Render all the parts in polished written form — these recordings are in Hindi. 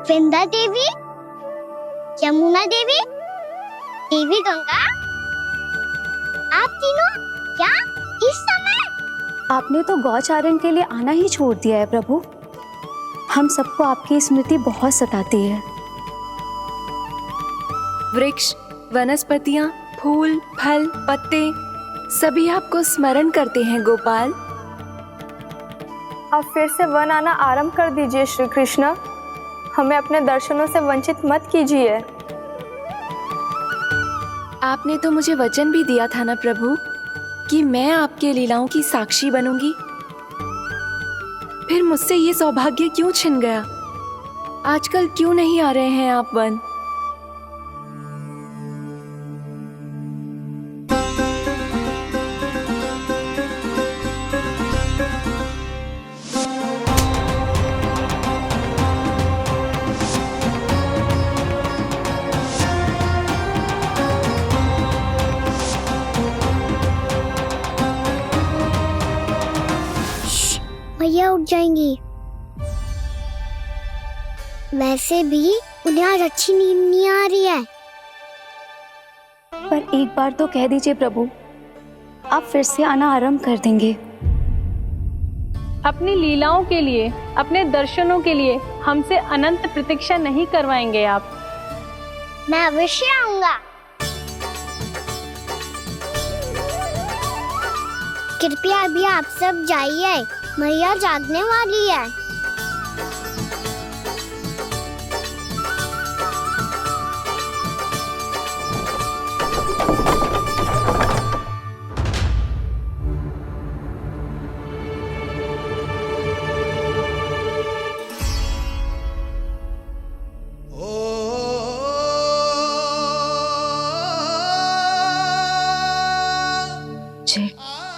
वृंदा देवी, यमुना देवी, देवी गंगा, आप तीनों क्या इस समय? आपने तो गौचारण के लिए आना ही छोड़ दिया है प्रभु। हम सबको आपकी स्मृति बहुत सताती है। वृक्ष, वनस्पतियां, फूल, फल, पत्ते सभी आपको स्मरण करते हैं गोपाल। अब फिर से वन आना आरंभ कर दीजिए श्री कृष्ण। हमें अपने दर्शनों से वंचित मत कीजिए। आपने तो मुझे वचन भी दिया था ना प्रभु कि मैं आपके लीलाओं की साक्षी बनूंगी। फिर मुझसे ये सौभाग्य क्यों छिन गया? आजकल क्यों नहीं आ रहे हैं आप वन? भैया उठ जाएंगी। वैसे भी उन्हें आज अच्छी नींद नहीं आ रही है। पर एक बार तो कह दीजिए प्रभु, आप फिर से आना आरंभ कर देंगे। अपनी लीलाओं के लिए, अपने दर्शनों के लिए हमसे अनंत प्रतीक्षा नहीं करवाएंगे आप। मैं अवश्य आऊंगा। कृपया अभी आप सब जाइए, मैया जागने वाली है। जे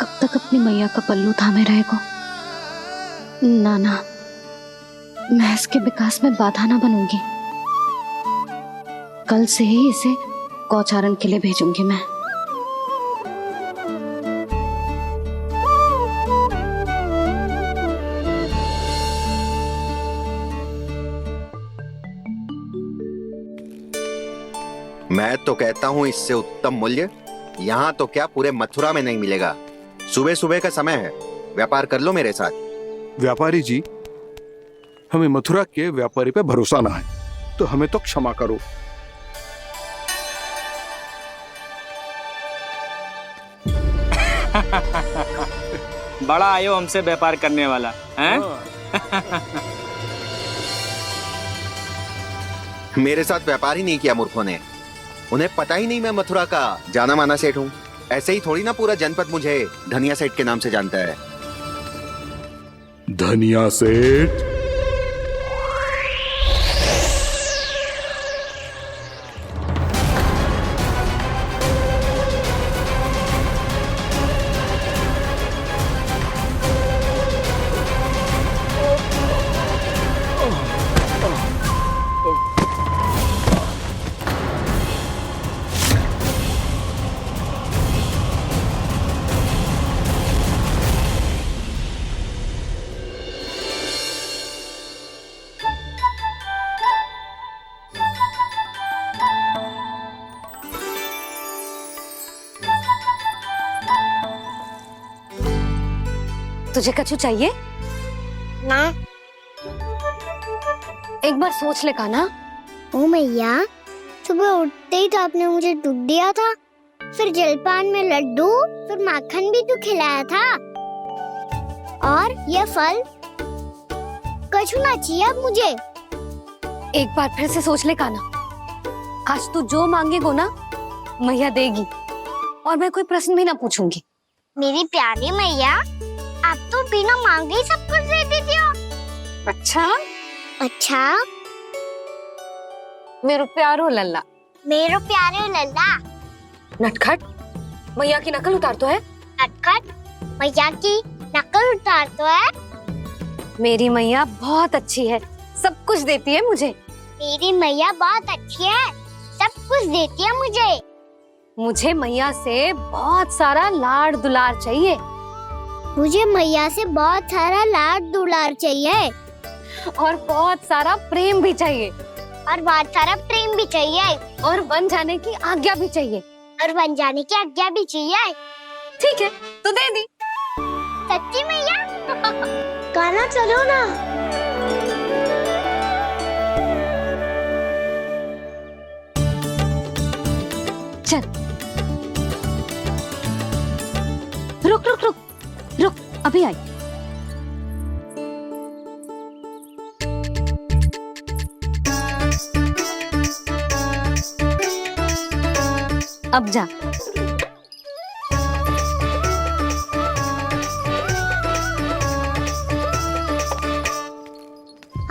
कब तक अपनी मैया का पल्लू थामे रहेगा? ना, मैं इसके विकास में बाधा ना बनूंगी। कल से ही इसे गौचारण के लिए भेजूंगी मैं। मैं तो कहता हूँ इससे उत्तम मूल्य यहाँ तो क्या पूरे मथुरा में नहीं मिलेगा। सुबह सुबह का समय है, व्यापार कर लो मेरे साथ। व्यापारी जी, हमें मथुरा के व्यापारी पे भरोसा ना है, तो हमें तो क्षमा करो। बड़ा आयो हमसे व्यापार करने वाला हैं? मेरे साथ व्यापार ही नहीं किया मूर्खों ने। उन्हें पता ही नहीं मैं मथुरा का जाना माना सेठ हूँ। ऐसे ही थोड़ी ना पूरा जनपद मुझे धनिया सेठ के नाम से जानता है। धनिया सेठ? तुझे कछु चाहिए? ना। एक बार सोच ले कान्हा। ओ मैया, सुबह उठते ही तो आपने मुझे दूध दिया था, फिर जलपान में लड्डू, फिर माखन भी तो खिलाया था। और ये फल कछु ना चाहिए अब मुझे। एक बार फिर से सोच ले कान्हा। आज तू जो मांगेगो ना, मैया देगी, और मैं कोई प्रश्न भी ना पूछूंगी। मेरी प्यारी मैया, आप तो बिना मांगे ही सब कुछ दे देती हो। अच्छा मेरो प्यारो लल्ला। मेरो प्यारे लल्ला। नटखट, मैया की नकल उतार तो है। नटखट, मैया की नकल उतार तो है। मेरी मैया बहुत अच्छी है, सब कुछ देती है मुझे। मेरी मैया बहुत अच्छी है, सब कुछ देती है मुझे। मुझे मैया से बहुत सारा लाड़ दुलार चाहिए। मुझे मैया से बहुत सारा लाड दुलार चाहिए। और बहुत सारा प्रेम भी चाहिए और बहुत सारा प्रेम भी चाहिए और बन जाने की आज्ञा भी चाहिए। और बन जाने की आज्ञा भी चाहिए। ठीक है, तो दे दी। सच्ची मैया? गाना चलो ना। चल, रुक रुक रुक रुक, अभी आई। अब जा।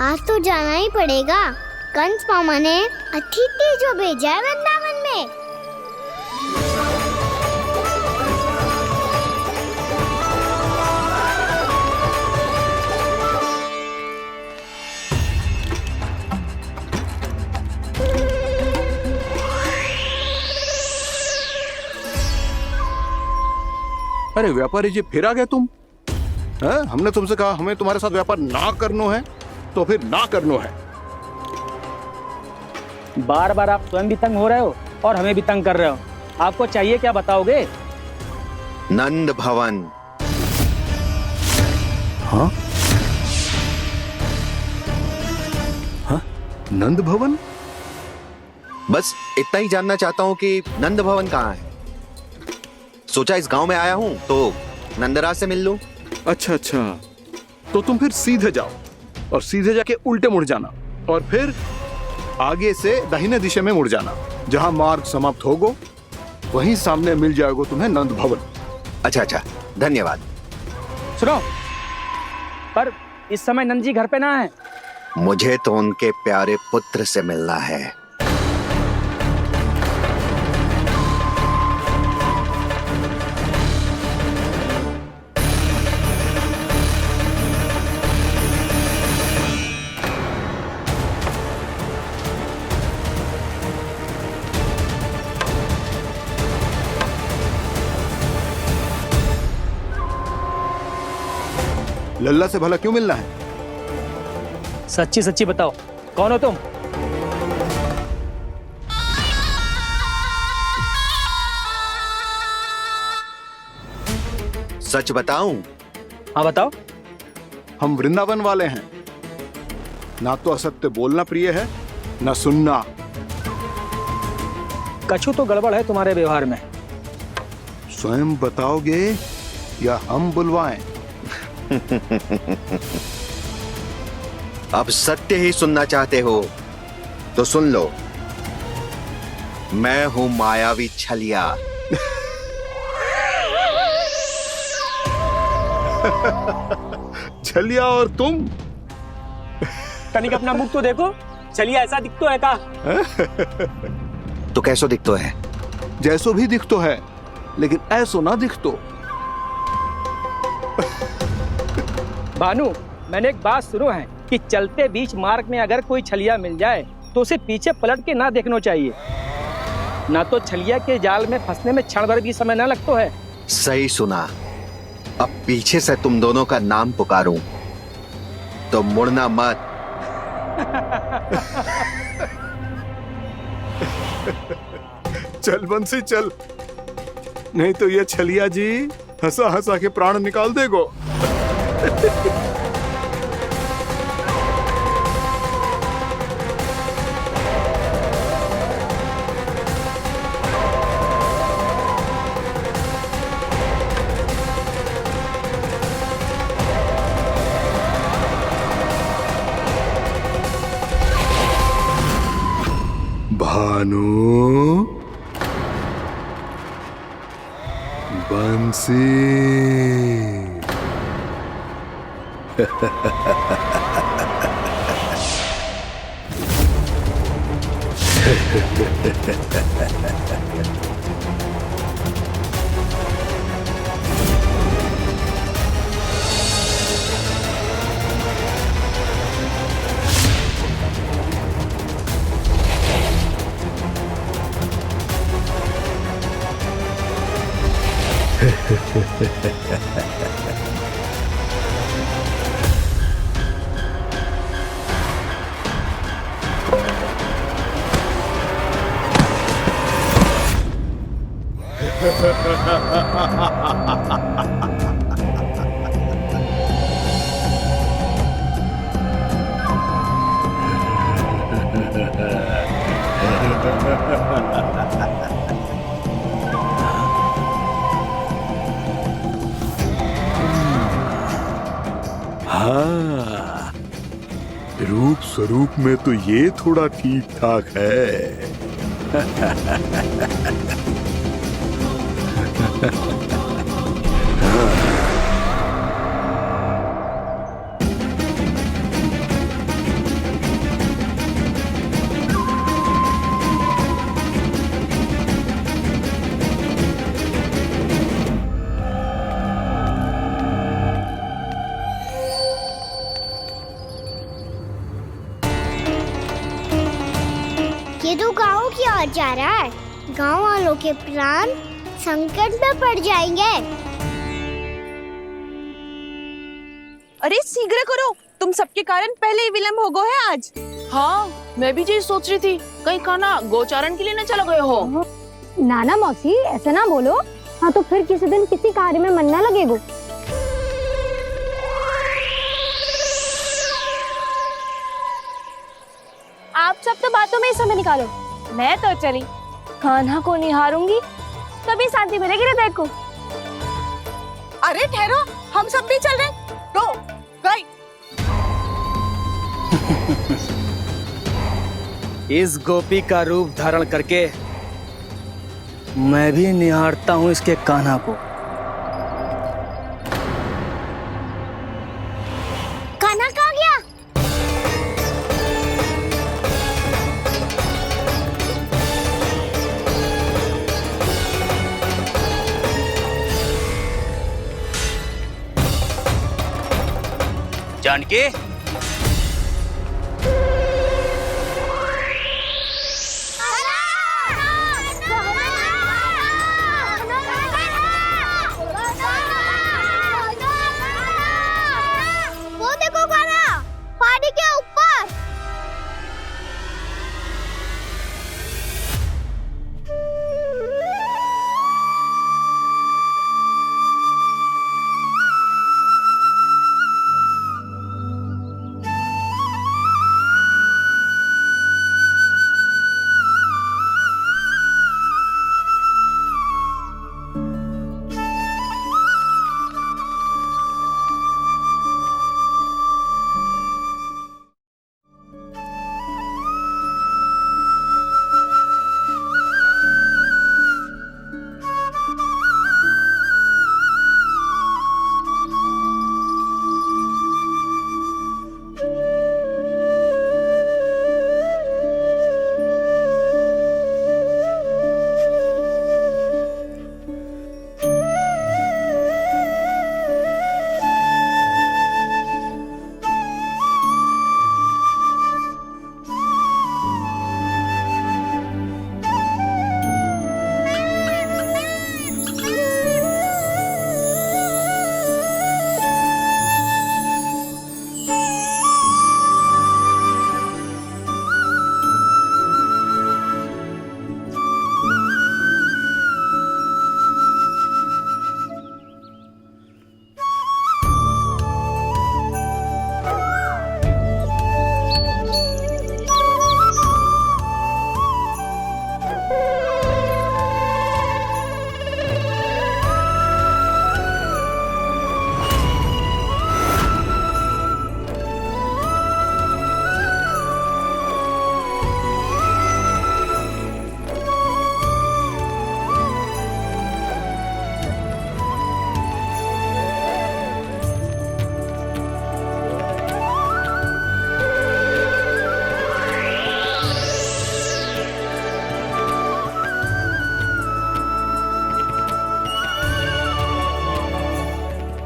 आज तो जाना ही पड़ेगा। कंस मामा ने अतिथि जो भेजा है वृंदावन में। अरे व्यापारी जी, फिर आ गए तुम? हैं? हमने तुमसे कहा हमें तुम्हारे साथ व्यापार ना करना है, तो फिर ना करना है। बार बार आप स्वयं भी तंग हो रहे हो और हमें भी तंग कर रहे हो। आपको चाहिए क्या, बताओगे? नंद भवन। हाँ? हाँ? नंद भवन? बस इतना ही जानना चाहता हूँ कि नंद भवन कहाँ है। सोचा इस गांव में आया हूँ तो नंदराज से मिल लूं। अच्छा अच्छा, तो तुम फिर सीधे जाओ और सीधे जाके उल्टे मुड़ जाना और फिर आगे से दाहिने दिशा में मुड़ जाना। जहां मार्ग समाप्त होगा वहीं सामने मिल जाएगा तुम्हें नंद भवन। अच्छा अच्छा, धन्यवाद। सुनो, पर इस समय नंद जी घर पे ना है। मुझे तो उनके प्यारे पुत्र से मिलना है। लल्ला से भला क्यों मिलना है? सच्ची सच्ची बताओ, कौन हो तुम? सच बताऊं? हाँ बताओ। हम वृंदावन वाले हैं। ना तो असत्य बोलना प्रिय है, ना सुनना। कछु तो गड़बड़ है तुम्हारे व्यवहार में। स्वयं बताओगे या हम बुलवाएं? अब सत्य ही सुनना चाहते हो तो सुन लो। मैं हूं मायावी छलिया। छलिया और तुम? तनिक अपना मुख तो देखो, चलिए ऐसा दिखतो है का? तो कैसो दिखतो है? जैसो भी दिखतो है, लेकिन ऐसो ना दिखतो। भानु, मैंने एक बात सुनो है कि चलते बीच मार्ग में अगर कोई छलिया मिल जाए तो उसे पीछे पलट के ना देखना चाहिए। ना तो छलिया के जाल में फंसने में क्षण भर भी समय ना लगता है। सही सुना। अब पीछे से तुम दोनों का नाम पुकारूं तो मुड़ना मत। चल बंसी चल, नहीं तो ये छलिया जी हंसा हंसा के प्राण निकाल देगो। भानु, बंसी। हाँ, रूप स्वरूप में तो ये थोड़ा ठीक ठाक है। ये तो गाँव की ओर जा रहा है। गाँव वालों के प्राण संकट में पड़ जाएंगे। अरे शीघ्र करो, तुम सबके कारण पहले ही विलंब हो गए है आज। हाँ, मैं भी यही सोच रही थी, कहीं खाना गोचारण के लिए न चला गए हो। नाना मौसी ऐसे ना बोलो। हाँ तो फिर किसी दिन किसी कार्य में मन ना लगेगा। आप सब तो बातों में ही समय निकालो। मैं तो चली खाना को निहारूंगी, तभी शांति मिलेगी हृदय को। अरे ठहरो, हम सब भी चल रहे। रो गई। इस गोपी का रूप धारण करके मैं भी निहारता हूँ इसके कान्हा को। कान्हा कहाँ गया? जानकी, वो देखो कान्हा, पहाड़ी के ऊपर।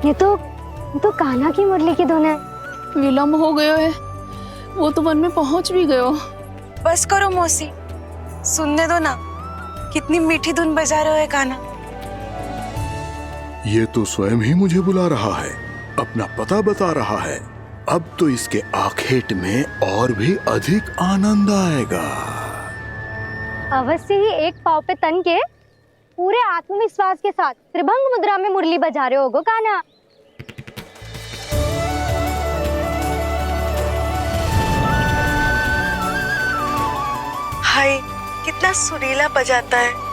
ये तो कान्हा की मुरली की धुन है। विलम्ब हो गयो है, वो तो वन में पहुंच भी गयो। बस करो मौसी, सुनने दो ना, कितनी मीठी धुन बजा रहे हो कान्हा। ये तो स्वयं ही मुझे बुला रहा है, अपना पता बता रहा है। अब तो इसके आखेट में और भी अधिक आनंद आएगा। अवश्य ही एक पाव पे तन के पूरे आत्मविश्वास के साथ त्रिभंग मुद्रा में मुरली बजा रहे होगो कान्हा। हाय, कितना सुरीला बजाता है।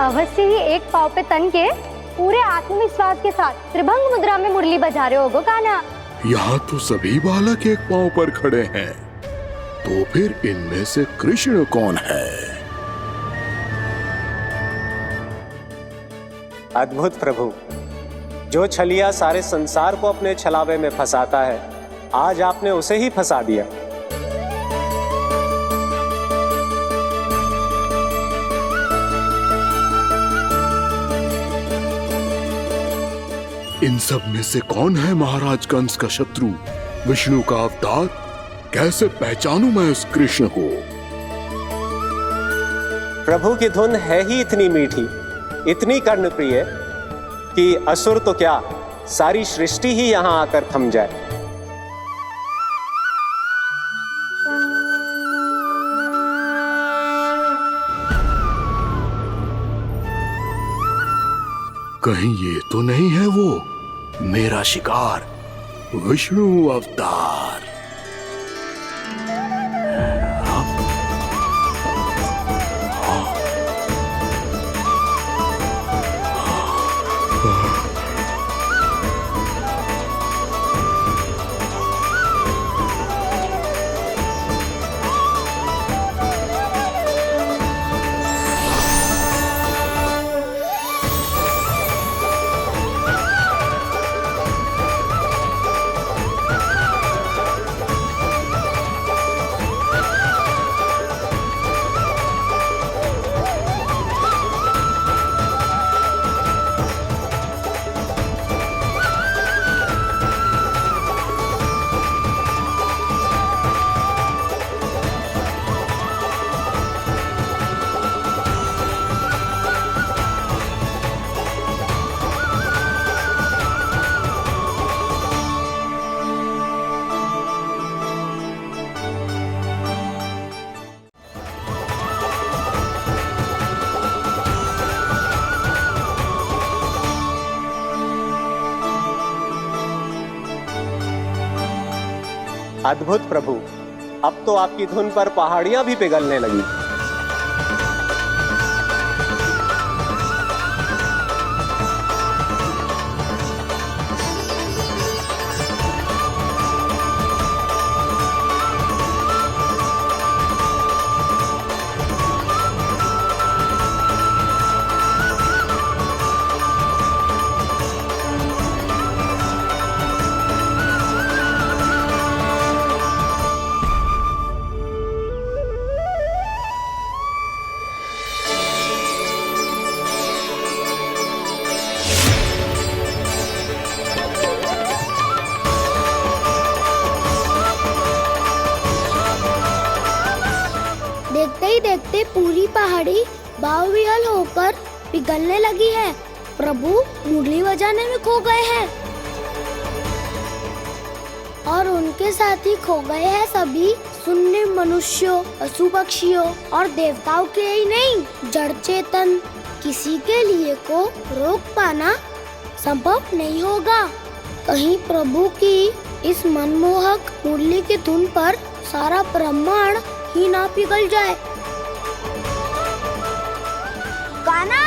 अवश्य ही एक पाव पे तन के पूरे आत्मविश्वास के साथ त्रिभंग मुद्रा में मुरली बजा रहे होगो कान्हा। यहाँ तो सभी बालक एक पांव पर खड़े हैं, तो फिर इनमें से कृष्ण कौन है? अद्भुत प्रभु, जो छलिया सारे संसार को अपने छलावे में फंसाता है, आज आपने उसे ही फंसा दिया। इन सब में से कौन है महाराज कंस का शत्रु, विष्णु का अवतार? कैसे पहचानूं मैं उस कृष्ण को? प्रभु की धुन है ही इतनी मीठी, इतनी कर्णप्रिय कि असुर तो क्या, सारी सृष्टि ही यहां आकर थम जाए। कहीं ये तो नहीं है वो मेरा शिकार, विष्णु अवतार? अद्भुत प्रभु, अब तो आपकी धुन पर पहाड़ियां भी पिघलने लगी। देखते ही देखते पूरी पहाड़ी बाहुविहल होकर पिघलने लगी है। प्रभु मुरली बजाने में खो गए हैं और उनके साथ ही खो गए हैं सभी सुनने मनुष्यों, पशु पक्षियों और देवताओं के ही नहीं, जड़ चेतन किसी के लिए को रोक पाना संभव नहीं होगा। कहीं प्रभु की इस मनमोहक मुरली की धुन पर सारा ब्रह्मांड ही ना पिघल जाए। गाना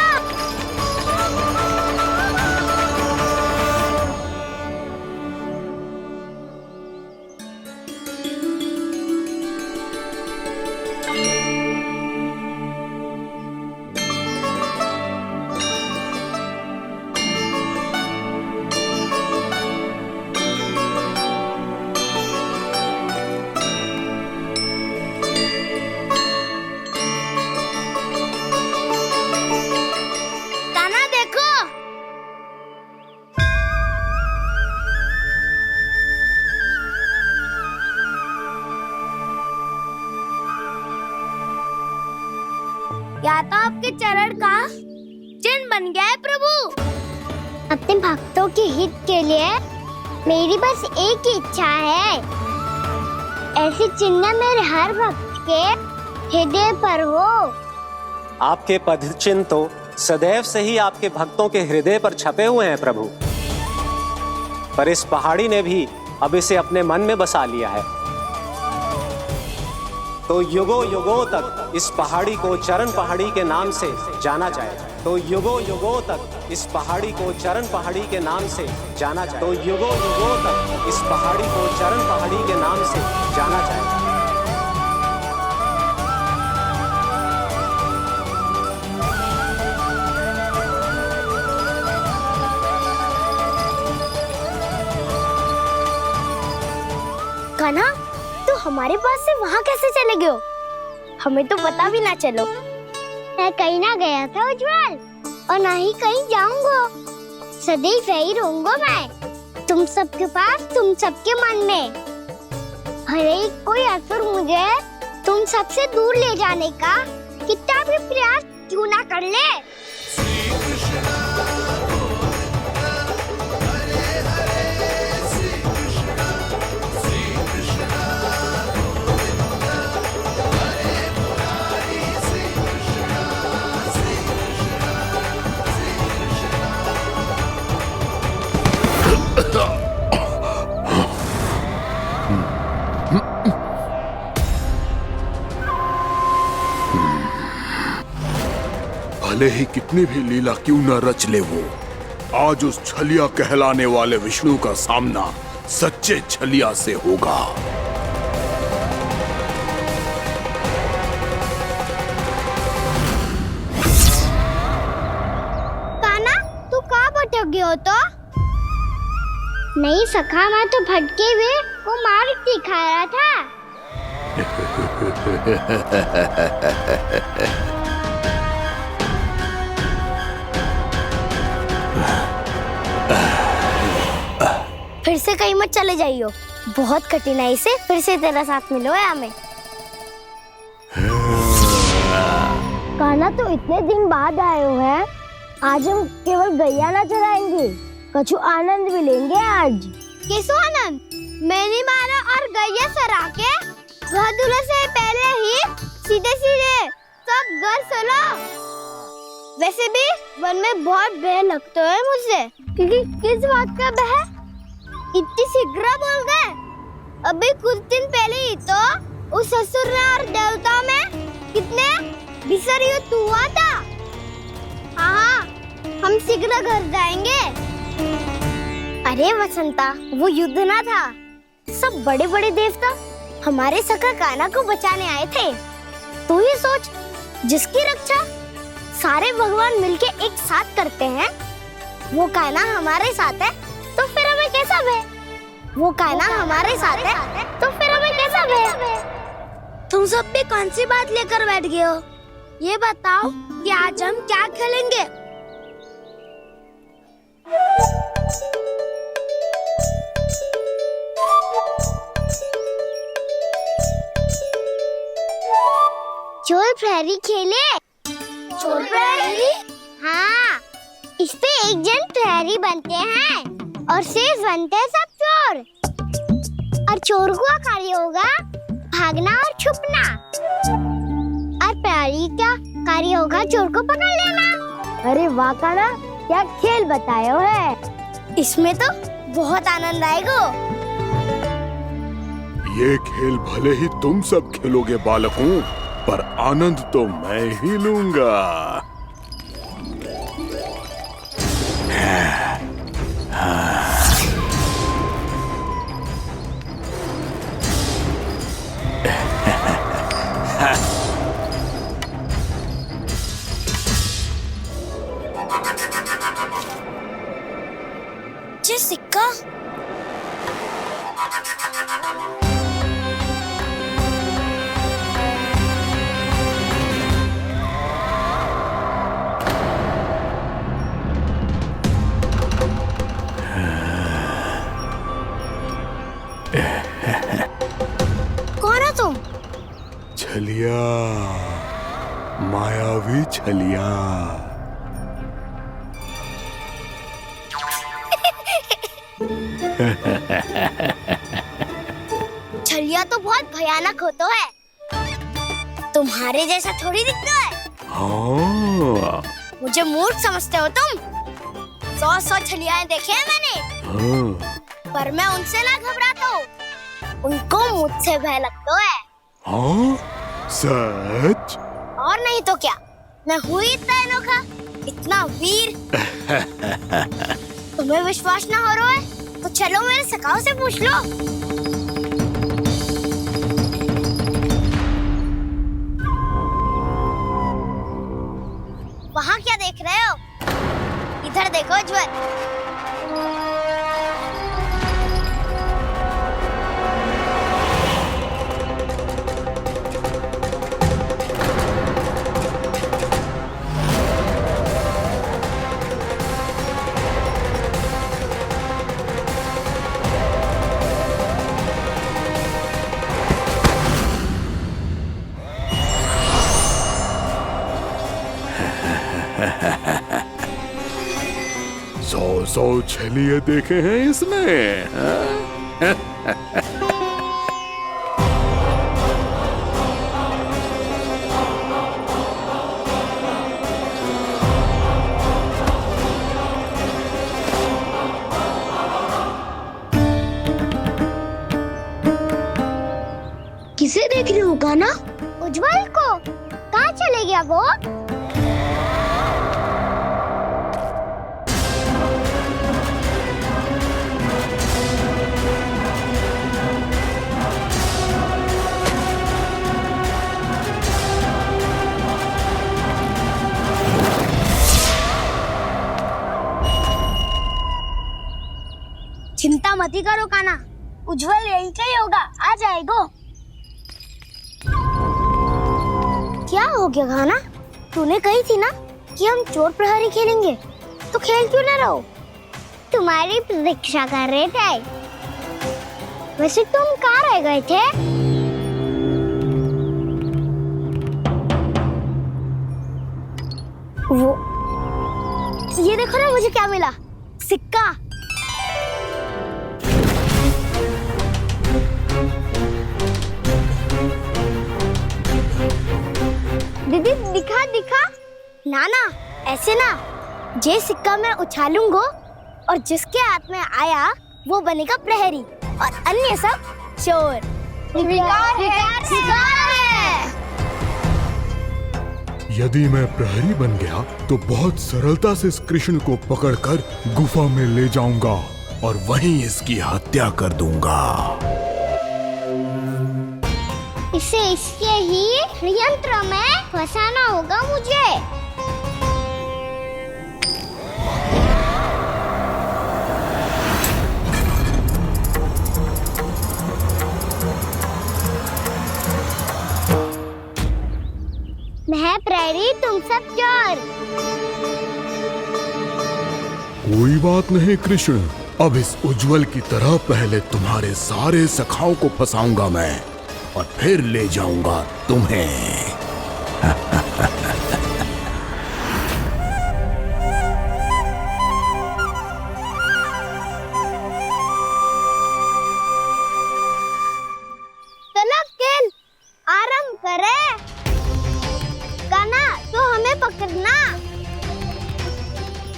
या तो आपके चरण का चिन्ह बन गया है प्रभु। अपने भक्तों के हित के लिए मेरी बस एक ही इच्छा है, ऐसी चिन्ह मेरे हर भक्त के हृदय पर हो। आपके पद चिन्ह तो सदैव से ही आपके भक्तों के हृदय पर छपे हुए हैं प्रभु, पर इस पहाड़ी ने भी अब इसे अपने मन में बसा लिया है। तो युगों युगों तक इस पहाड़ी को चरण पहाड़ी के नाम से जाना जाएगा। तो युगों युगों तक इस पहाड़ी को चरण पहाड़ी के नाम से जाना जाएगा। तो युगों युगों तक इस पहाड़ी को चरण पहाड़ी के नाम से जाना जाएगा। कान्हा, तो हमारे पास से वहाँ कैसे चले गए हो? हमें तो पता भी ना चलो। मैं कहीं ना गया था उज्जवल, और ना ही कहीं जाऊंगा। सदैव यही रहूंगा मैं, तुम सबके पास, तुम सबके मन में। भले ही कोई असुर मुझे तुम सबसे दूर ले जाने का कितना भी प्रयास क्यों ना कर ले। भले ही कितनी भी लीला क्यों न रच ले वो, आज उस छलिया कहलाने वाले विष्णु का सामना सच्चे छलिया से होगा। कान्हा, तू कहाँ भटक गए हो? तो नहीं सखा, मैं तो भटके हुए वो मार्ग दिखा रहा था। फिर से कहीं मत चले जाइयो, बहुत कठिनाई से फिर से तेरा साथ मिलो है हमें। कान्हा, तो इतने दिन बाद आए हो हैं, आज हम केवल गैया ना चराएंगे, कछु आनंद भी लेंगे आज। किसो आनंद? मैंने मारा और गैया सरा के घर दूल्हे से पहले ही सीधे सीधे सब घर चलो। वैसे भी वन में बहुत भय लगता है मुझे, क्योंकि किस बात का भय? इतनी शीघ्र बोल गए। अभी कुछ दिन पहले ही तो उस ससुर और देवता में कितने भीषण युद्ध हुआ था। हाँ, हम शीघ्र घर जाएंगे। अरे वसंता, वो युद्ध ना था, सब बड़े बड़े देवता हमारे सखा कान्हा को बचाने आए थे। तू ही सोच, जिसकी रक्षा सारे भगवान मिलके एक साथ करते हैं, वो कान्हा हमारे साथ है तो फिर हमें कैसा भय? वो कान्हा हमारे साथ है तो फिर हमें कैसा भय? तुम सब भी कौन सी बात लेकर बैठ गए हो? ये बताओ कि आज हम क्या खेलेंगे? चोर प्रहरी खेले। चोर प्रहरी? हाँ, इस पे एक जन प्रहरी बनते हैं और शेष बनते हैं सब चोर। और चोर का कार्य होगा भागना और छुपना, और प्रहरी का कार्य होगा चोर को पकड़ लेना। अरे वाह कान्हा, क्या खेल बताए हो है। इसमें तो बहुत आनंद आएगा। ये खेल भले ही तुम सब खेलोगे बालकों, पर आनंद तो मैं ही लूंगा। ये सिक्का कौन है तुम? छलिया, मायावी छलिया। छलिया तो बहुत भयानक होता है, तुम्हारे जैसा थोड़ी दिखता है। हाँ। मुझे मूर्ख समझते हो तुम? 100 छलियाएं देखे हैं मैंने। हाँ। पर मैं उनसे ना घबराता हूँ, उनको मुझसे भय लगता है। हाँ? सच? और नहीं तो क्या, मैं हूँ इतना अनोखा, इतना वीर। तुम्हें विश्वास ना हो रहा है तो चलो मेरे सखाओं से पूछ लो। वहाँ क्या देख रहे हो? इधर देखो ज्वर। सौ छलिए देखे हैं इसमें। किसे देख रही हो कान्हा? उज्जवल को। कहाँ चले गया वो? चिंता मत करो कान्हा, उज्जवल यहीं का ही होगा, आ जाएगा। क्या हो गया कान्हा? तूने कही थी ना कि हम चोर प्रहरी खेलेंगे, तो खेल क्यों ना रहो? तुम्हारी प्रतीक्षा कर रहे थे। वैसे तुम कहाँ रह गए थे? वो ये देखो ना, मुझे क्या मिला? सिक्का। दीदी दिखा दिखा। ना ना, ऐसे ना, ये सिक्का मैं उछालूंगा और जिसके हाथ में आया वो बनेगा प्रहरी और अन्य सब चोर स्वीकार है। यदि मैं प्रहरी बन गया तो बहुत सरलता से इस कृष्ण को पकड़कर गुफा में ले जाऊंगा और वहीं इसकी हत्या कर दूंगा। इसे इसके ही यंत्र में फंसाना होगा मुझे। मैं प्रहरी, तुम सब चोर। कोई बात नहीं कृष्ण, अब इस उज्जवल की तरह पहले तुम्हारे सारे सखाओं को फंसाऊंगा मैं और फिर ले जाऊंगा तुम्हें। चलो खेल आरंभ करें। कान्हा, तो हमें पकड़ना।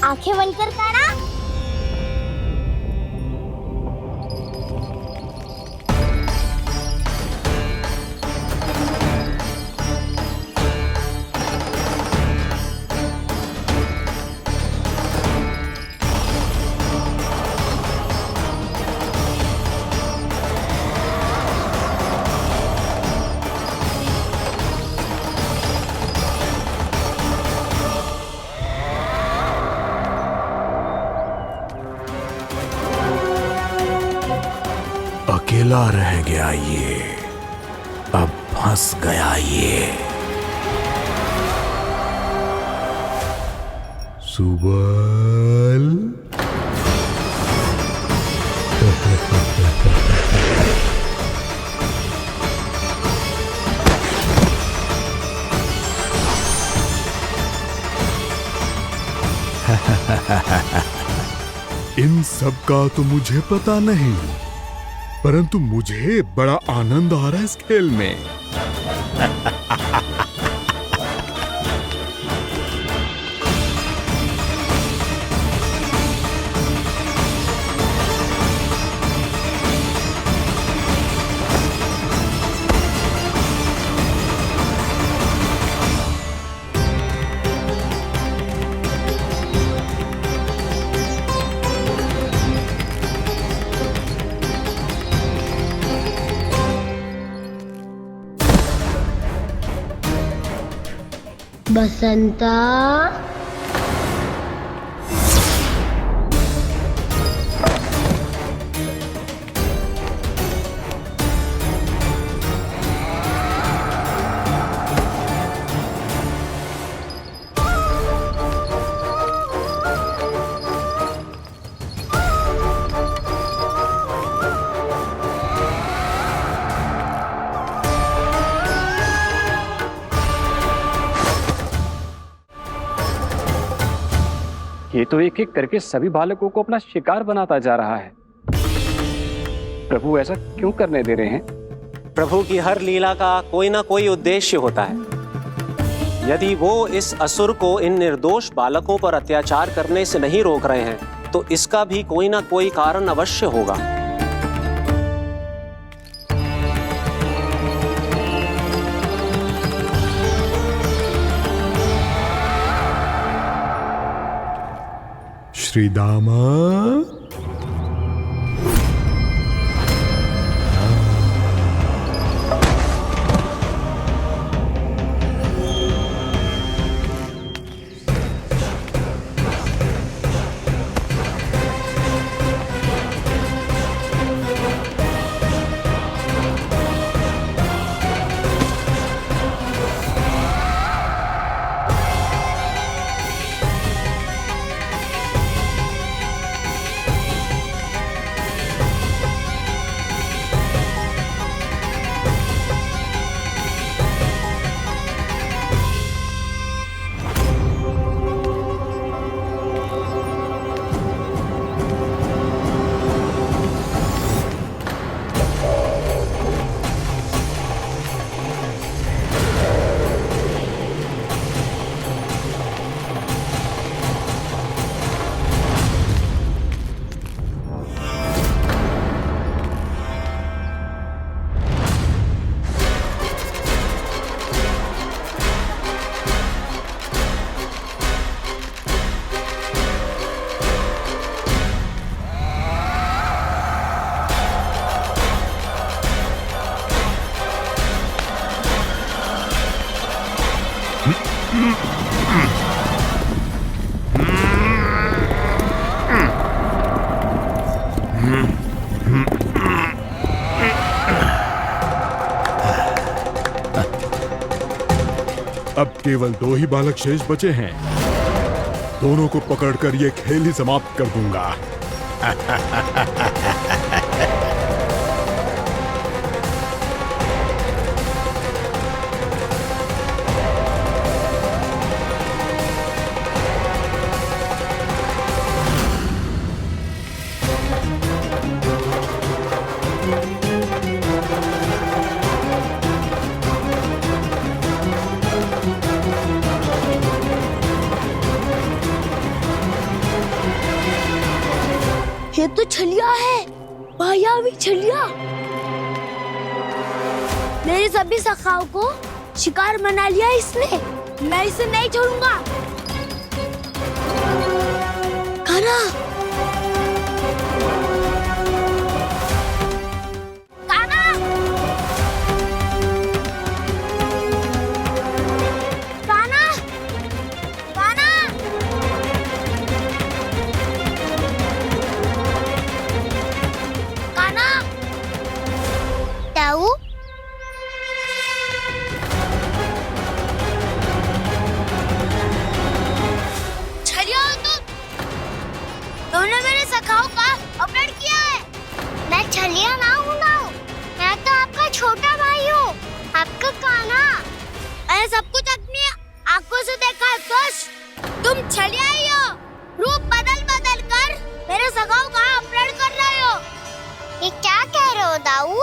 आंखें बंद कर कान्हा। अकेला रह गया ये, अब फंस गया ये। सुबल इन सब का तो मुझे पता नहीं, परंतु मुझे बड़ा आनंद आ रहा है इस खेल में। बसंता, ये तो एक एक करके सभी बालकों को अपना शिकार बनाता जा रहा है। प्रभु ऐसा क्यों करने दे रहे हैं? प्रभु की हर लीला का कोई ना कोई उद्देश्य होता है। यदि वो इस असुर को इन निर्दोष बालकों पर अत्याचार करने से नहीं रोक रहे हैं तो इसका भी कोई ना कोई कारण अवश्य होगा। श्रीदामा, केवल 2 ही बालक शेष बचे हैं। दोनों को पकड़कर ये खेल ही समाप्त कर दूंगा। ये तो छलिया है, मायावी छलिया। मेरे सभी सखाओं को शिकार बना लिया इसने। मैं इसे नहीं छोड़ूंगा। कान्हा, कान्हा, कान्हा, कान्हा। कान्हा, ताऊ, छलिया हो तुम। तुमने मेरे सखाओं का अपहरण किया है। मैं छलिया ना हूँ मैं तो आपका छोटा भाई हूँ, आपका कान्हा। मैंने सब कुछ अपनी आंखों से देखा है। तुम छलिया ही हो। रूप बदल बदल कर मेरे सखाओं का अपहरण कर रहे हो। ये क्या कह रहे हो दाऊ?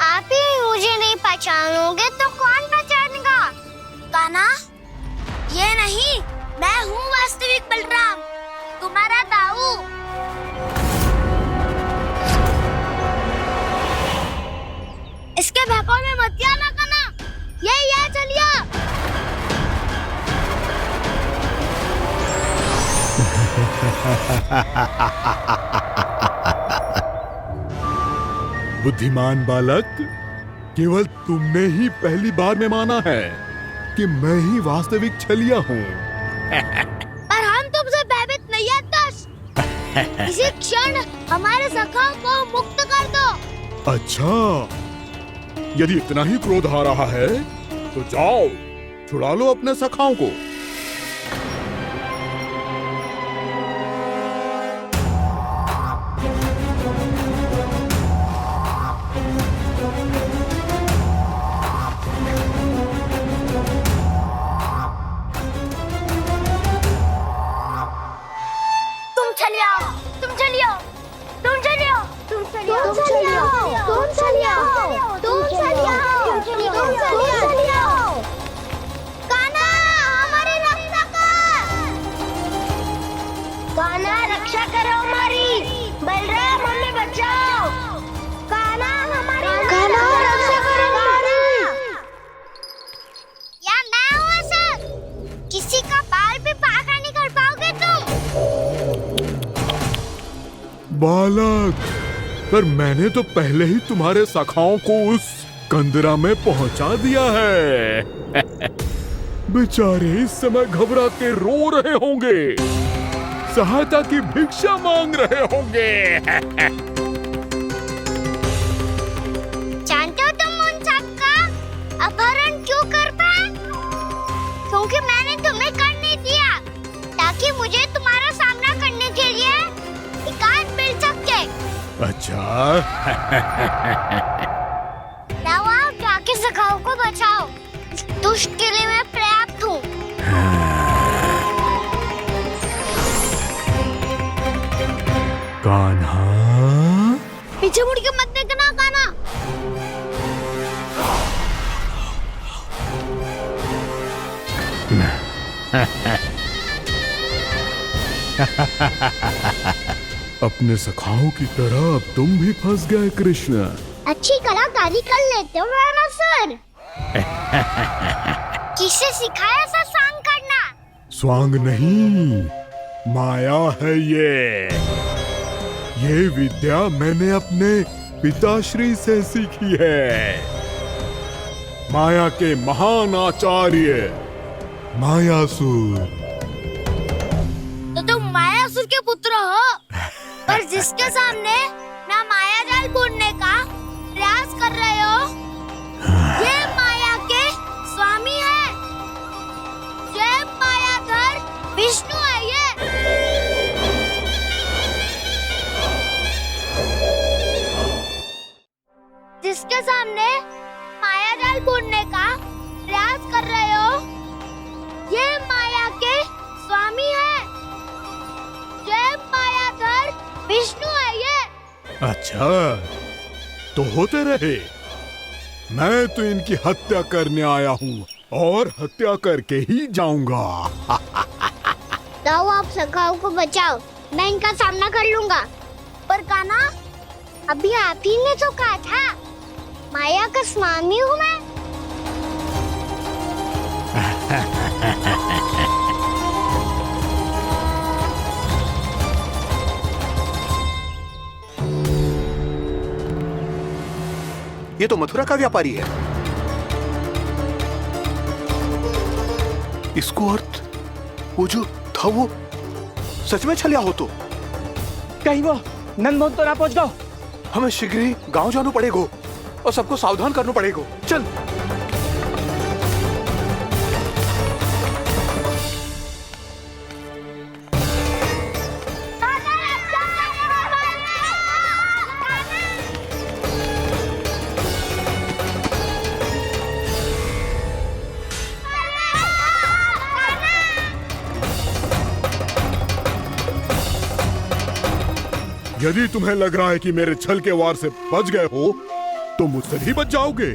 आप ही मुझे नहीं पहचानोगे तो कौन पहचानेगा? कान्हा, ये नहीं, मैं हूँ वास्तविक बलराम, तुम्हारा दाऊ। इसके बहकावे में मत आना कान्हा। ये चलिए। बुद्धिमान बालक, केवल तुमने ही पहली बार में माना है कि मैं ही वास्तविक छलिया हूँ। पर हम तुमसे भयभीत नहीं है दस। इसी क्षण हमारे सखाओं को मुक्त कर दो। अच्छा, यदि इतना ही क्रोध आ रहा है तो जाओ, छुड़ा लो अपने सखाओं को। तुम चलिए, तुम चलिए, तुम चलिए, तुम चलिए, तुम चलिए, तुम चलिए, तुम चलिए, तुम चलिए। कान्हा, हमारी रक्षा कर। कान्हा, रक्षा करो हमारी। बलराम, हमें बचाओ। कान्हा, हमारी रक्षा करो हमारी। या मैं हूँ सर। किसी का बाल भी पाका नहीं कर पाओगे तुम। बालक, पर मैंने तो पहले ही तुम्हारे सखाओं को उस कंदरा में पहुंचा दिया है। बेचारे इस समय घबरा के रो रहे होंगे, सहायता की भिक्षा मांग रहे होंगे। जानते हो तुम उन सबका अपहरण क्यों कर पाए? क्योंकि मैंने तुम्हें कर नहीं दिया, ताकि मुझे तुम्हारा सामना करने के लिए एकांत मिल सके। अच्छा। जाओ, आप जाके सखाओं को बचाओ। इस दुष्ट के लिए मैं पर्याप्त हूँ। कान्हा, पीछे मुड़ के मत देखना कान्हा। अपने सखाओं की तरह अब तुम भी फंस गए कृष्ण। अच्छी कलाकारी कर लेते हो ना सर। किसे सिखाया ऐसा स्वांग करना? स्वांग नहीं, माया है ये विद्या मैंने अपने पिताश्री से सीखी है। माया के महान आचार्य मायासुर। तो तुम मायासुर के पुत्र हो, पर जिसके सामने ना माया जाल बुनने का प्रयास कर रहे हो, ये माया के स्वामी है। विष्णु है ये। जिसके सामने माया जाल बूनने का प्रयास कर रहे हो, ये माया के स्वामी है। ये मायाधर विष्णु है ये। अच्छा, तो होते रहे। मैं तो इनकी हत्या करने आया हूँ और हत्या करके ही जाऊंगा। जाओ आप सखाओ को बचाओ, मैं इनका सामना कर लूंगा। पर कान्हा, अभी आप ही ने तो कहा था माया का स्वामी हूँ मैं। ये तो मथुरा का व्यापारी है। इसको अर्थ वो जो था वो सच में छलिया हो तो कहीं वो नंदमोहन तो ना पहुंच गो। हमें शीघ्र ही गांव जाना पड़ेगा और सबको सावधान करना पड़ेगा। चल। यदि तुम्हें लग रहा है कि मेरे छल के वार से बच गए हो, तो मुझसे भी बच जाओगे।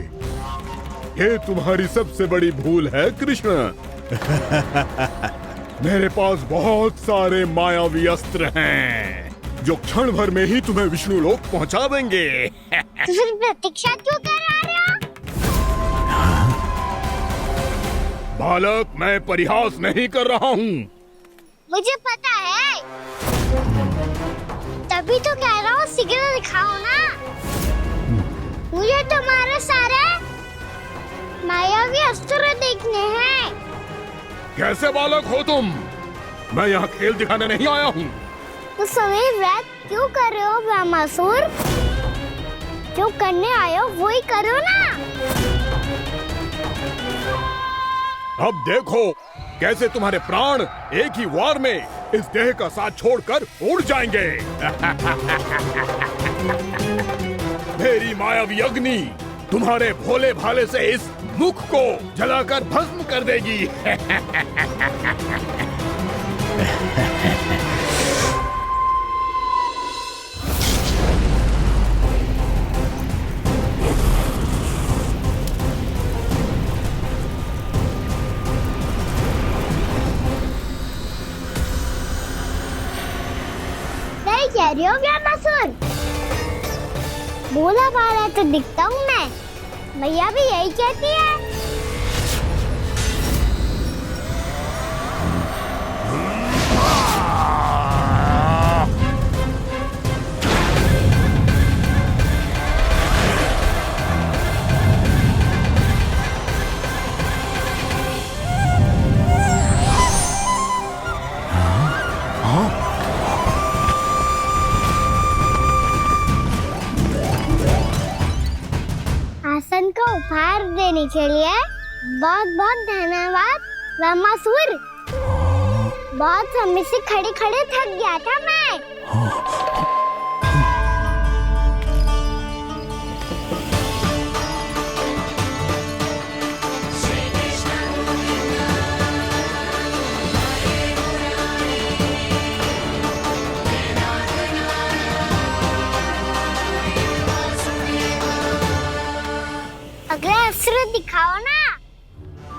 ये तुम्हारी सबसे बड़ी भूल है कृष्ण। मेरे पास बहुत सारे मायावी अस्त्र हैं, जो क्षण भर में ही तुम्हें विष्णु लोक पहुंचा देंगे। तो फिर प्रतीक्षा क्यों कर रहे हो? बालक, मैं परिहास नहीं कर रहा हूँ। मुझे पता है, तभी तो कह रहा हूँ शीघ्र दिखाओ ना। मुझे तुम्हारे सारे मायावी अस्त्र देखने हैं। कैसे बालक हो तुम? मैं यहाँ खेल दिखाने नहीं आया हूँ। तो समय व्यर्थ क्यों कर रहे हो ब्रह्मासुर? जो करने आए हो वही करो ना। अब देखो कैसे तुम्हारे प्राण एक ही वार में इस देह का साथ छोड़कर उड़ जाएंगे। मेरी मायावी अग्नि तुम्हारे भोले भाले से इस मुख को जलाकर भस्म कर देगी। नहीं कह रही हो ब्रह्मासुर? भोला भाला तो दिखता हूँ मैं। मैया भी यही कहती है। आसन का उपहार देने के लिए बहुत बहुत धन्यवाद ब्रह्मासुर। बहुत समय से खड़े खड़े थक गया था मैं। अगला अस्त्र दिखाओ ना।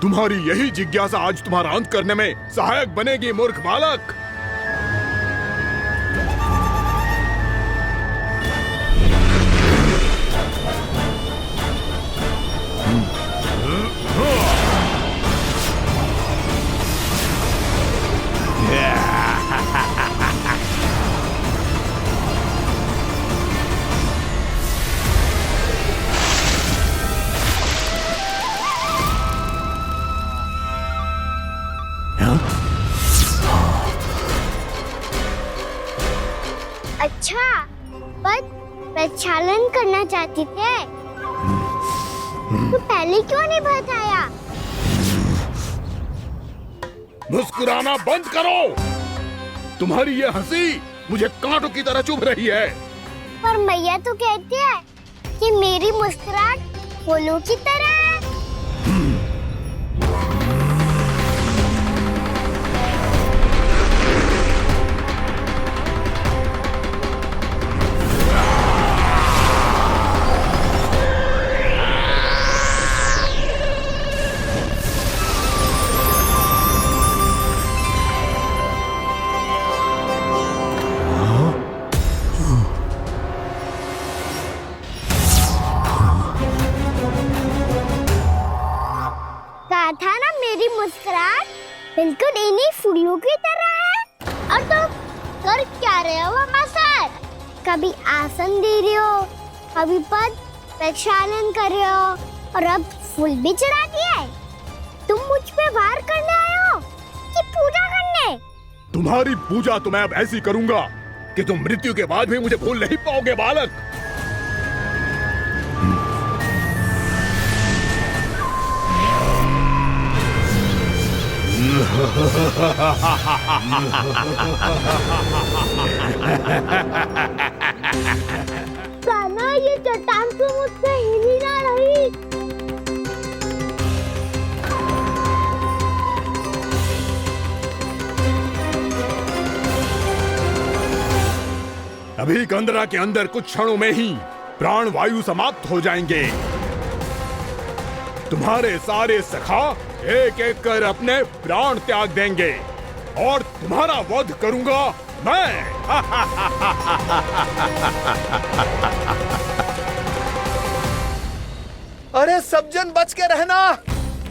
तुम्हारी यही जिज्ञासा आज तुम्हारा अंत करने में सहायक बनेगी मूर्ख बालक। अच्छा, पर प्रक्षालन करना चाहती थे तो पहले क्यों नहीं बताया? मुस्कुराना बंद करो। तुम्हारी ये हंसी मुझे कांटों की तरह चुभ रही है। पर मैया तो कहती है कि मेरी मुस्कुराहट फूलों की तरह है। कहा था ना मेरी मुस्कुराहट बिल्कुल इन्हीं फूलों की तरह है। और तुम कर क्या रहे हो वहाँ सर? कभी आसन दे रहे हो, कभी पद प्रक्षालन कर रहे हो और अब फूल भी चढ़ा दिया है। तुम मुझ पे वार करने आए हो कि पूजा करने? तुम्हारी पूजा तो मैं अब ऐसी करूंगा कि तुम मृत्यु के बाद भी मुझे भूल नहीं पाओगे बालक। कान्हा, ये चट्टान तो मुझसे हिल ही ना रही। अभी कंदरा के अंदर कुछ क्षणों में ही प्राण वायु समाप्त हो जाएंगे। तुम्हारे सारे सखा एक एक कर अपने प्राण त्याग देंगे और तुम्हारा वध करूंगा मैं। अरे सब जन बच के रहना।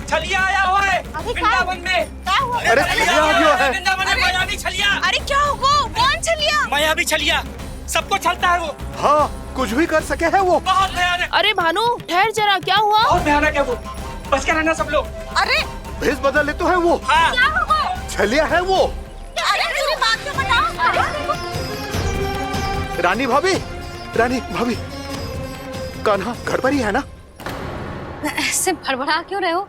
छलिया आया हुआ है वृंदावन में। अरे छलिया आ गया है। वृंदावन में मायावी छलिया। अरे क्या हुआ? कौन छलिया? मायावी छलिया, सबको छलता है वो। हाँ, कुछ भी कर सके है वो। बहुत भयानक। अरे भानु ठहर जरा, क्या हुआ? बहुत भयानक है वो, बच के रहना सब लोग। अरे भेष बदल ले तो है वो। हाँ। क्या हुआ? छलिया है वो। अरे पूरी बात तो बताओ। रानी भाभी, रानी भाभी, कान्हा घर पर ही है ना? ऐसे भड़बड़ा क्यों रहे हो?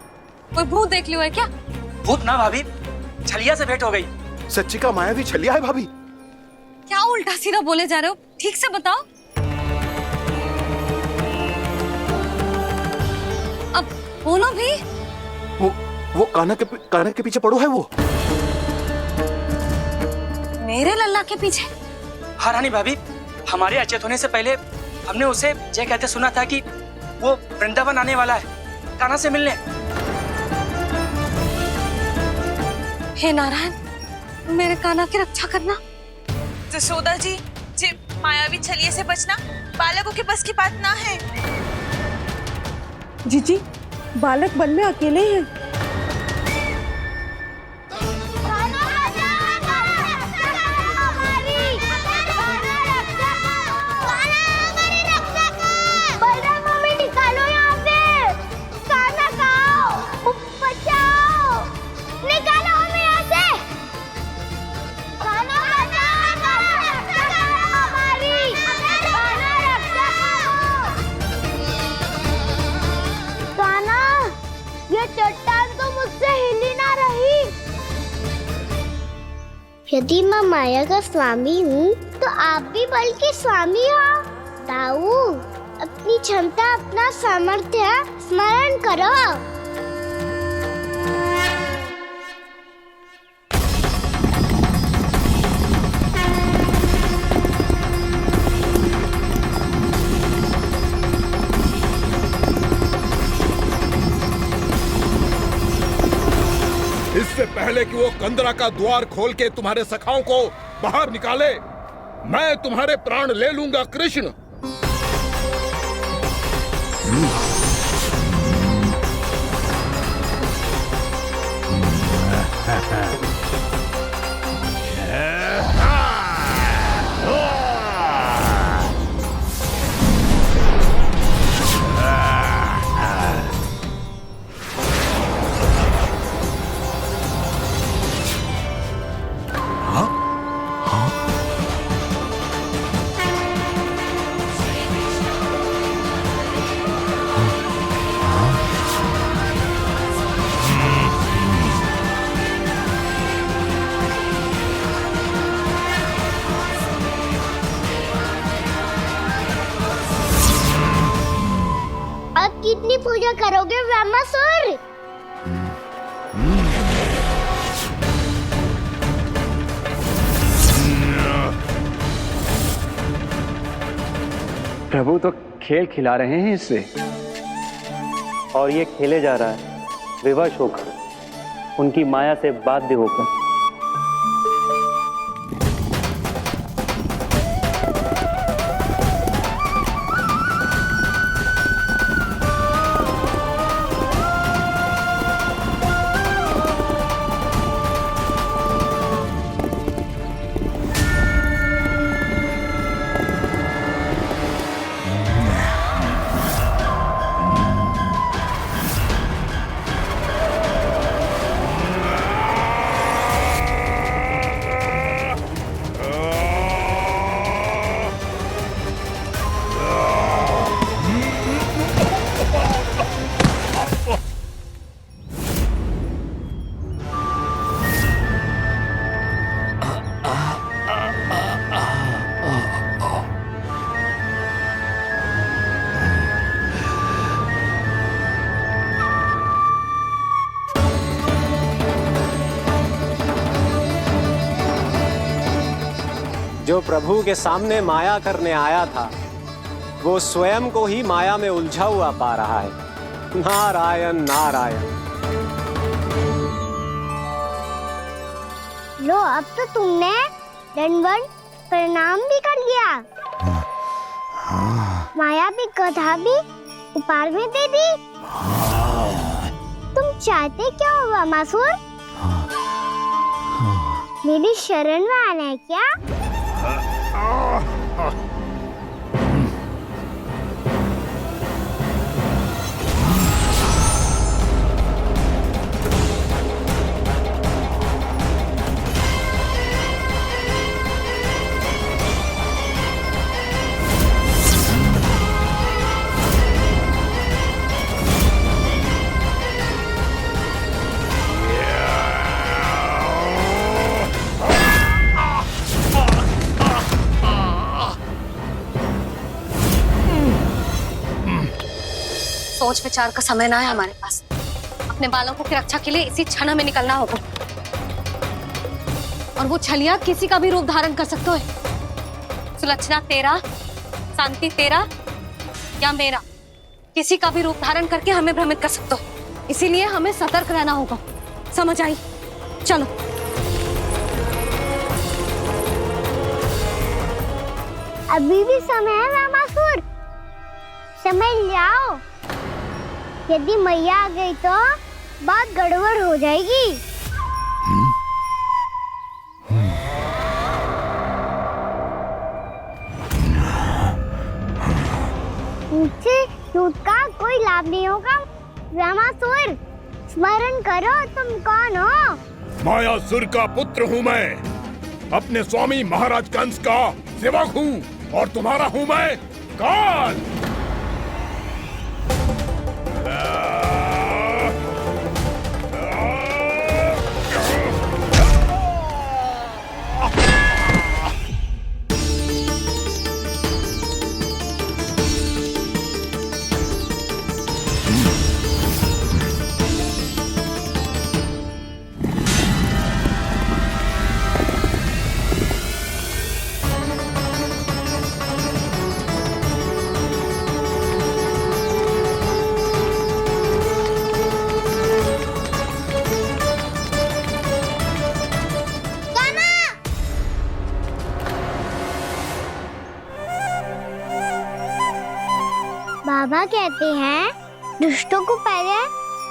कोई भूत देख लियो है क्या? भूत ना भाभी, छलिया से भेंट हो गई। सच्ची का मायावी छलिया है भाभी। क्या उल्टा सीधा बोले जा रहे हो? ठीक से बताओ। अब बोलो भी। वो कान्हा के पीछे पड़ो है वो। मेरे लल्ला के पीछे? हाँ रानी भाभी, हमारे अचेत होने से पहले हमने उसे ये कहते सुना था कि वो वृंदावन आने वाला है कान्हा से मिलने। हे नारायण, मेरे कान्हा की रक्षा करना। जसोदा जी, मायावी छलिए से बचना बालकों के बस की बात ना है। जीजी, बालक वन में अकेले हैं। यदि मैं माया का स्वामी हूँ तो आप भी बल के स्वामी हो। ताऊ, अपनी क्षमता, अपना सामर्थ्य स्मरण करो। इससे पहले कि वो कंदरा का द्वार खोल के तुम्हारे सखाओं को बाहर निकाले, मैं तुम्हारे प्राण ले लूंगा कृष्ण। क्या करोगे ब्रह्मासुर? प्रभु तो खेल खिला रहे हैं इससे, और ये खेले जा रहा है विवश होकर, उनकी माया से बाध्य होकर। जो प्रभु के सामने माया करने आया था, वो स्वयं को ही माया में उलझा हुआ पा रहा है। नारायण नारायण। लो, अब तो तुमने दंडवत प्रणाम भी कर लिया, माया भी कथा भी उपहार में दे दी। तुम चाहते क्या हो ब्रह्मासुर? मेरी शरण में आना है क्या? सोच विचार का समय ना है हमारे पास। अपने बालकों की रक्षा के लिए इसी क्षण में निकलना होगा। और वो छलिया किसी का भी रूप धारण कर सकते हो। सुलक्षणा तेरा, शांति तेरा या मेरा, किसी का भी रूप धारण करके हमें भ्रमित कर सकते हो। इसीलिए हमें सतर्क रहना होगा। समझ आई? चलो। अभी भी समय है रामासुर, समय लाओ। यदि मैया आ गई तो बात गड़बड़ हो जाएगी। मुझसे झूठ का कोई लाभ नहीं होगा। रामासुर, स्मरण करो तुम कौन हो? मायासुर का पुत्र हूँ मैं, अपने स्वामी महाराज कंस का सेवक हूँ, और तुम्हारा हूँ मैं काल। बाबा कहते हैं दुष्टों को पहले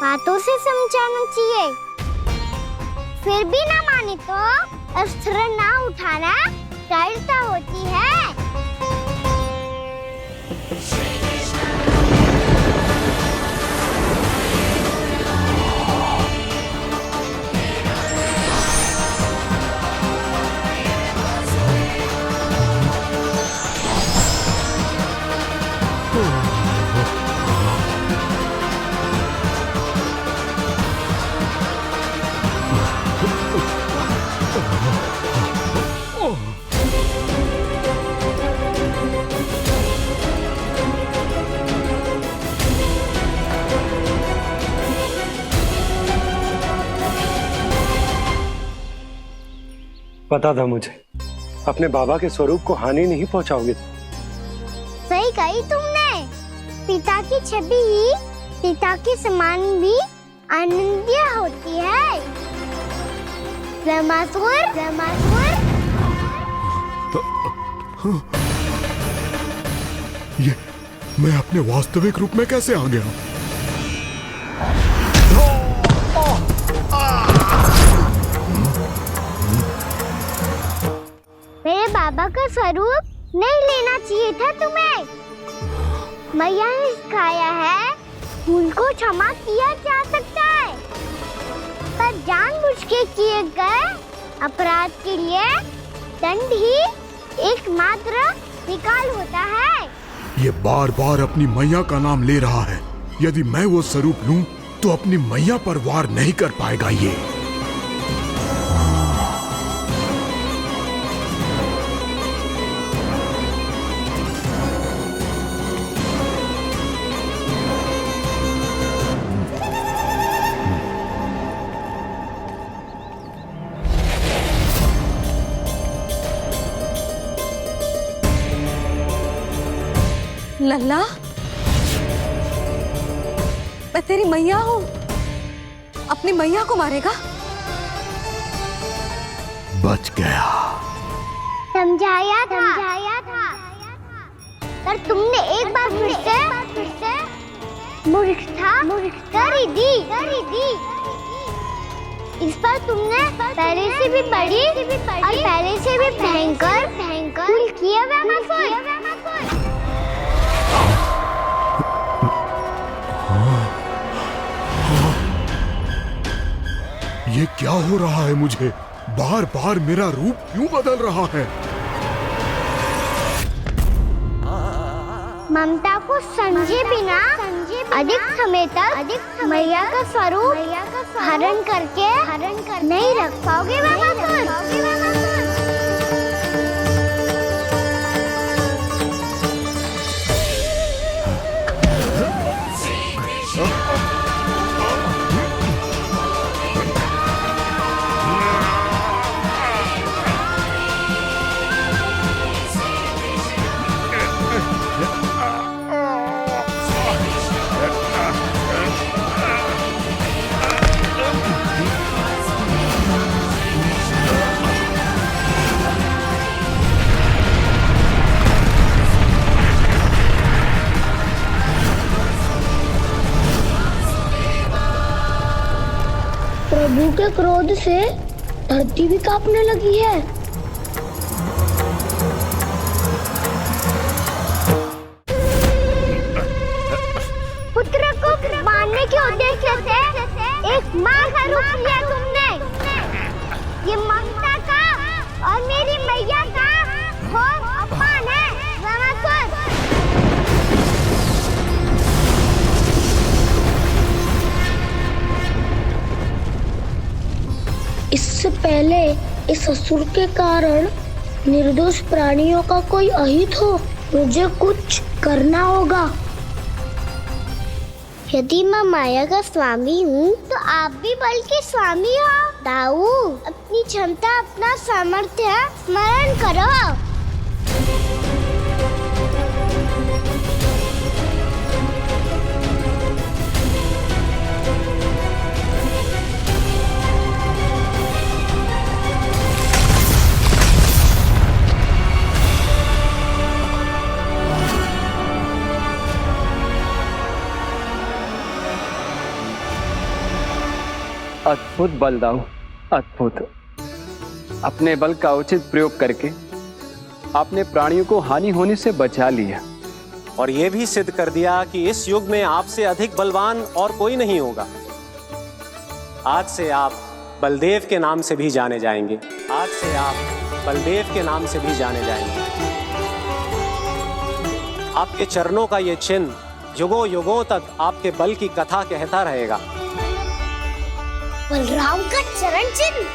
बातों से समझाना चाहिए, फिर भी ना माने तो अस्त्र ना उठाना दृढ़ता होती है। पता था मुझे अपने बाबा के स्वरूप को हानि नहीं पहुंचाओगे। सही कही तुमने। पिता की छवि ही पिता के समान भी आनंदीय होती है। ब्रह्मासुर, ब्रह्मासुर। ये मैं अपने वास्तविक रूप में कैसे आ गया? मेरे बाबा का स्वरूप नहीं लेना चाहिए था तुम्हें। मैया ने सिखाया है भूल को क्षमा किया जा सकता है, पर जानबूझ के किए गए अपराध के लिए दंड ही एकमात्र निकाल होता है। ये बार बार अपनी मैया का नाम ले रहा है। यदि मैं वो स्वरूप लूं तो अपनी मैया पर वार नहीं कर पाएगा ये। लल्ला, मैं तेरी मैया हूँ, अपनी मैया को मारेगा? बच गया। समझाया था, पर तुमने एक बार फिर से मूर्खता कर ही दी। इस पर तुमने पहले से भी बड़ी और पहले से भी भयंकर भूल किया ब्रह्मासुर। ये क्या हो रहा है मुझे? बार बार मेरा रूप क्यों बदल रहा है? ममता को समझे बिना अधिक समय तक मैया का स्वरूप हरण करके नहीं रख पाओगे ब्रह्मासुर। प्रभु के क्रोध से धरती भी कांपने लगी है। पुत्र को मारने के उद्देश्य से एक माँ का रूप लिया तुमने। ये ममता का और मेरी मैया का घोर अपमान है ब्रह्मासुर। इससे पहले इस असुर के कारण निर्दोष प्राणियों का कोई अहित हो, मुझे कुछ करना होगा। यदि मैं माया का स्वामी हूँ तो आप भी बल के स्वामी हो। दाऊ, अपनी क्षमता, अपना सामर्थ्य स्मरण करो। अद्भुत बलदाऊ, अद्भुत। अपने बल का उचित प्रयोग करके आपने प्राणियों को हानि होने से बचा लिया और ये भी सिद्ध कर दिया कि इस युग में आपसे अधिक बलवान और कोई नहीं होगा। आज से आप बलदेव के नाम से भी जाने जाएंगे। आज से आप बलदेव के नाम से भी जाने जाएंगे। आपके चरणों का ये चिन्ह युगों युगों तक आपके बल की कथा कहता रहेगा। बलराम का चरण चिन्ह।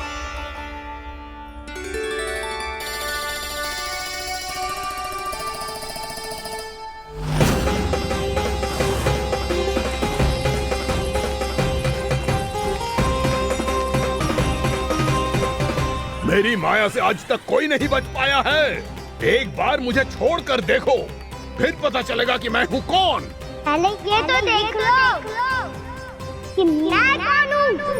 मेरी माया से आज तक कोई नहीं बच पाया है। एक बार मुझे छोड़कर देखो, फिर पता चलेगा कि मैं हूँ कौन। पहले ये तो देख लो कि मैं कौन हूँ।